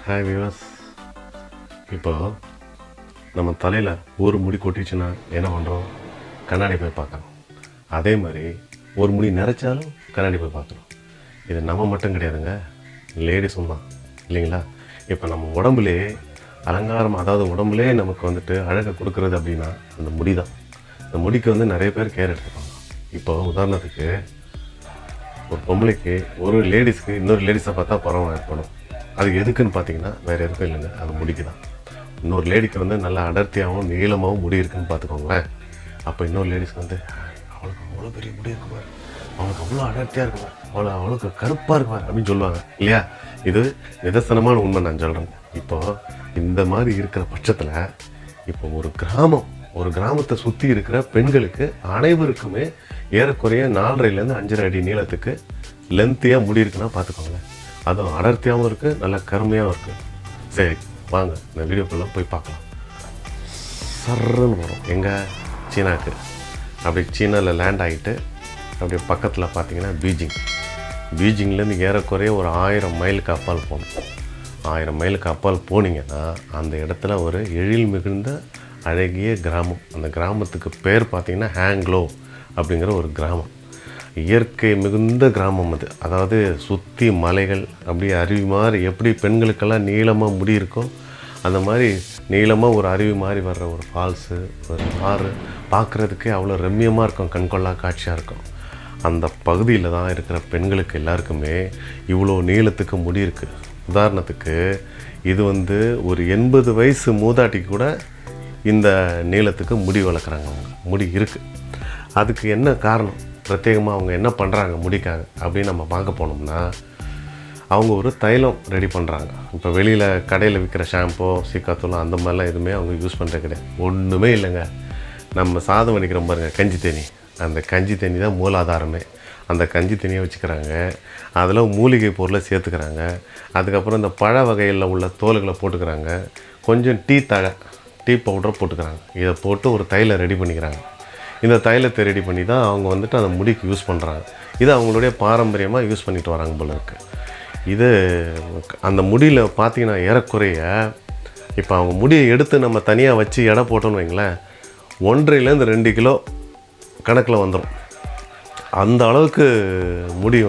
Hi viewers. இப்போ நம்ம தலையில் ஒரு முடி கொட்டிச்சுன்னா என்ன பண்ணுறோம்? கண்ணாடி போய் பார்க்குறோம். அதே மாதிரி ஒரு முடி நிறைச்சாலும் கண்ணாடி போய் பார்க்குறோம். இது நம்ம மட்டும் கிடையாதுங்க, லேடிஸும் தான் இல்லைங்களா? இப்போ நம்ம உடம்புலே அலங்காரம், அதாவது உடம்புலே நமக்கு வந்துட்டு அழகை கொடுக்குறது அப்படின்னா அந்த முடி தான். இந்த முடிக்கு நிறைய பேர் கேர் எடுத்துப்பாங்க. இப்போ உதாரணத்துக்கு ஒரு பொம்பளைக்கு ஒரு லேடிஸ்க்கு இன்னொரு லேடிஸை பார்த்தா பரவாயில்ல ஏற்படும். அது எதுக்குன்னு பார்த்தீங்கன்னா வேறு எதுக்கும் இல்லைங்க, அது முடிக்கு தான். இன்னொரு லேடிக்கு நல்லா அடர்த்தியாகவும் நீளமாகவும் முடி இருக்குன்னு பார்த்துக்கோங்களேன். அப்போ இன்னொரு லேடிஸ்க்கு அவளுக்கு அவ்வளோ பெரிய முடி இருக்குவார், அவளுக்கு அவ்வளோ அடர்த்தியாக இருக்குவார், அவளுக்கு கருப்பாக இருக்குவார் அப்படின்னு சொல்லுவாங்க இல்லையா? இது நிதர்சனமான உண்மை நான் சொல்கிறேன். இப்போது இந்த மாதிரி இருக்கிற பட்சத்தில் இப்போ ஒரு கிராமத்தை சுற்றி இருக்கிற பெண்களுக்கு அனைவருக்குமே ஏறக்குறைய 4.5 to 5.5 அடி நீளத்துக்கு லென்த்தியாக முடி இருக்குன்னா பார்த்துக்கோங்களேன். அதுவும் அடர்த்தியாகவும் இருக்குது, நல்லா கருமையாகவும் இருக்குது. சரி வாங்க இந்த வீடியோக்குள்ளே போய் பார்க்கலாம். சர்ன்னு வரும் எங்கள் சீனாவுக்கு. அப்படி சீனாவில் லேண்ட் ஆகிட்டு அப்படியே பக்கத்தில் பார்த்தீங்கன்னா பீஜிங்லேருந்து ஏறக்குறைய ஒரு 1000 மைலுக்கு அப்பால் போகணும். 1000 மைலுக்கு அப்பால் போனீங்கன்னா அந்த இடத்துல ஒரு எழில் மிகுந்த அழகிய கிராமம். அந்த கிராமத்துக்கு பேர் பார்த்திங்கன்னா ஹாங்க்ளோ அப்படிங்கிற ஒரு கிராமம். இயற்கை மிகுந்த கிராமம் அது. அதாவது சுற்றி மலைகள், அப்படியே அருவி மாதிரி எப்படி பெண்களுக்கெல்லாம் நீளமாக முடி இருக்கோ அந்த மாதிரி நீளமாக ஒரு அருவி மாதிரி வர்ற ஒரு ஃபால்ஸு, ஒரு ஆறு பார்க்குறதுக்கே அவ்வளோ ரம்மியமாக இருக்கும், கண்கொள்ளா காட்சியாக இருக்கும். அந்த பகுதியில் தான் இருக்கிற பெண்களுக்கு எல்லாருக்குமே இவ்வளோ நீளத்துக்கு முடி இருக்குது. உதாரணத்துக்கு இது ஒரு 80 வயசு மூதாட்டிக்கு கூட இந்த நீளத்துக்கு முடி வளர்க்குறாங்க. அவங்க முடி இருக்குது. அதுக்கு என்ன காரணம்? பிரத்யேகமாக அவங்க என்ன பண்ணுறாங்க முடிக்காக அப்படின்னு நம்ம பார்க்க போனோம்னா, அவங்க ஒரு தைலம் ரெடி பண்ணுறாங்க. இப்போ வெளியில் கடையில் விற்கிற ஷாம்போ, சீக்காத்தூள் அந்த மாதிரிலாம் எதுவுமே அவங்க யூஸ் பண்ணுறது கிடையாது. ஒன்றுமே இல்லைங்க. நம்ம சாதம் வடிக்கிறோம் பாருங்கள், கஞ்சி தண்ணி, அந்த கஞ்சி தண்ணி தான் மூலாதாரமே. அந்த கஞ்சி தண்ணியை வச்சுக்கிறாங்க, அதில் மூலிகை பொருளை சேர்த்துக்கிறாங்க. அதுக்கப்புறம் இந்த பழ வகையில் உள்ள தோல்களை போட்டுக்கிறாங்க, கொஞ்சம் டீ பவுடரை போட்டுக்கிறாங்க. இதை போட்டு ஒரு தைலம் ரெடி பண்ணிக்கிறாங்க. இந்த தைலத்தை ரெடி பண்ணி தான் அவங்க அந்த முடிக்கு யூஸ் பண்ணுறாங்க. இது அவங்களுடைய பாரம்பரியமாக யூஸ் பண்ணிட்டு வராங்க போல இருக்குது. இது அந்த முடியில் பார்த்திங்கன்னா ஏறக்குறைய இப்போ அவங்க முடியை எடுத்து நம்ம தனியாக வச்சு எடை போட்டோன்னு வைங்களேன், 1.5 to 2 கிலோ கணக்கில் வந்துடும். அந்த அளவுக்கு முடி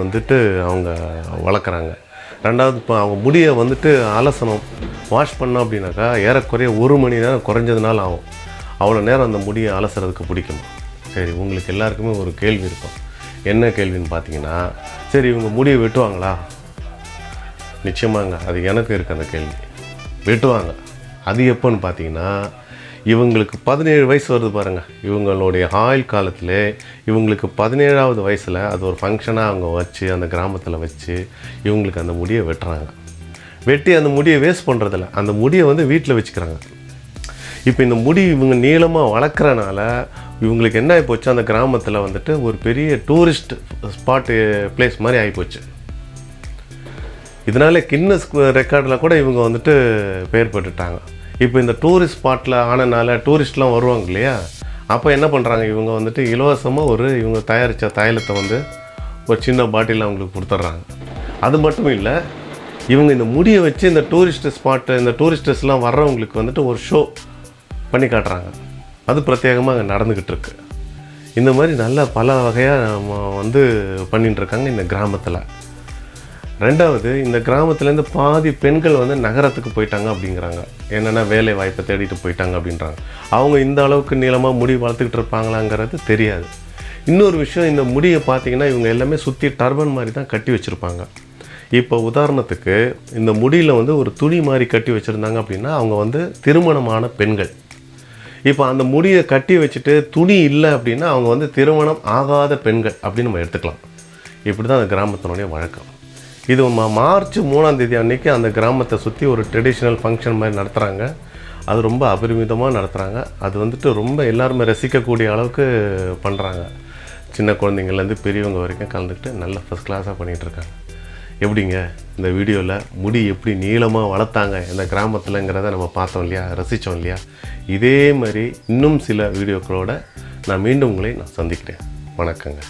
அவங்க வளர்க்குறாங்க. ரெண்டாவது இப்போ அவங்க முடியை அலசணும், வாஷ் பண்ணோம் அப்படின்னாக்கா ஏறக்குறைய 1 மணி நேரம் குறைஞ்சதுனால ஆகும். அவ்வளோ நேரம் அந்த முடியை அலசுறதுக்கு பிடிக்குமா? சரி, உங்களுக்கு எல்லாருக்குமே ஒரு கேள்வி இருக்கும். என்ன கேள்வின்னு பார்த்தீங்கன்னா, சரி இவங்க முடியை வெட்டுவாங்களா? நிச்சயமாங்க, அது எனக்கு இருக்குது அந்த கேள்வி. வெட்டுவாங்க. அது எப்போன்னு பார்த்தீங்கன்னா, இவங்களுக்கு 17 வயசு வருது பாருங்கள். இவங்களுடைய ஆயுள் காலத்தில் இவங்களுக்கு 17ஆவது வயசில் அது ஒரு ஃபங்க்ஷனாக அவங்க வச்சு அந்த கிராமத்தில் வச்சு இவங்களுக்கு அந்த முடியை வெட்டுறாங்க. வெட்டி அந்த முடியை வேஸ்ட் பண்ணுறதில்ல, அந்த முடியை வீட்டில் வச்சுக்கிறாங்க. இப்போ இந்த முடி இவங்க நீளமாக வளர்க்குறனால இவங்களுக்கு என்ன ஆகிப்போச்சு, அந்த கிராமத்தில் ஒரு பெரிய டூரிஸ்ட் ஸ்பாட்டு பிளேஸ் மாதிரி ஆகிப்போச்சு. இதனால் கின்னஸ் ரெக்கார்டில் கூட இவங்க பெயர் பெற்றுட்டாங்க. இப்போ இந்த டூரிஸ்ட் ஸ்பாட்டில் ஆனனால டூரிஸ்ட்லாம் வருவாங்க இல்லையா? அப்போ என்ன பண்ணுறாங்க, இவங்க இலவசமாக இவங்க தயாரித்த தைலத்தை ஒரு சின்ன பாட்டிலில் அவங்களுக்கு கொடுத்துட்றாங்க. அது மட்டும் இல்லை, இவங்க இந்த முடியை வச்சு இந்த டூரிஸ்ட் ஸ்பாட்டு, இந்த டூரிஸ்டர்ஸ்லாம் வர்றவங்களுக்கு ஒரு ஷோ பண்ணி காட்டுறாங்க. அது பிரத்யேகமாக அங்கே நடந்துக்கிட்டு இருக்கு. இந்த மாதிரி நல்ல பல வகையாக நம்ம பண்ணிட்டுருக்காங்க இந்த கிராமத்தில். ரெண்டாவது, இந்த கிராமத்துலேருந்து பாதி பெண்கள் நகரத்துக்கு போயிட்டாங்க அப்படிங்கிறாங்க. என்னென்னா வேலை வாய்ப்பை தேடிட்டு போயிட்டாங்க அப்படின்றாங்க. அவங்க இந்த அளவுக்கு நீளமாக முடி வளர்த்துக்கிட்டு இருப்பாங்களாங்கிறது தெரியாது. இன்னொரு விஷயம், இந்த முடியை பார்த்திங்கன்னா இவங்க எல்லாமே சுற்றி டர்பன் மாதிரி தான் கட்டி வச்சுருப்பாங்க. இப்போ உதாரணத்துக்கு இந்த முடியில் ஒரு துணி மாதிரி கட்டி வச்சுருந்தாங்க அப்படின்னா அவங்க திருமணமான பெண்கள். இப்போ அந்த முடியை கட்டி வச்சுட்டு துணி இல்லை அப்படின்னா அவங்க திருமணம் ஆகாத பெண்கள் அப்படின்னு நம்ம எடுத்துக்கலாம். இப்படி தான் அந்த கிராமத்தினுடைய வழக்கம். இது மார்ச் 3ஆம் தேதி அன்றைக்கி அந்த கிராமத்தை சுற்றி ஒரு ட்ரெடிஷ்னல் ஃபங்க்ஷன் மாதிரி நடத்துகிறாங்க. அது ரொம்ப அபரிமிதமாக நடத்துகிறாங்க. அது ரொம்ப எல்லாருமே ரசிக்கக்கூடிய அளவுக்கு பண்ணுறாங்க. சின்ன குழந்தைங்கள்லேருந்து பெரியவங்க வரைக்கும் கலந்துக்கிட்டு நல்ல ஃபஸ்ட் கிளாஸாக பண்ணிகிட்ருக்காங்க. எப்படிங்க இந்த வீடியோவில் முடி எப்படி நீளமாக வளர்த்தாங்க இந்த கிராமத்தில்ங்கிறத நம்ம பார்த்தோம் இல்லையா, ரசித்தோம் இல்லையா? இதே மாதிரி இன்னும் சில வீடியோக்களோடு நான் மீண்டும் உங்களை சந்திக்கிறேன். வணக்கங்க.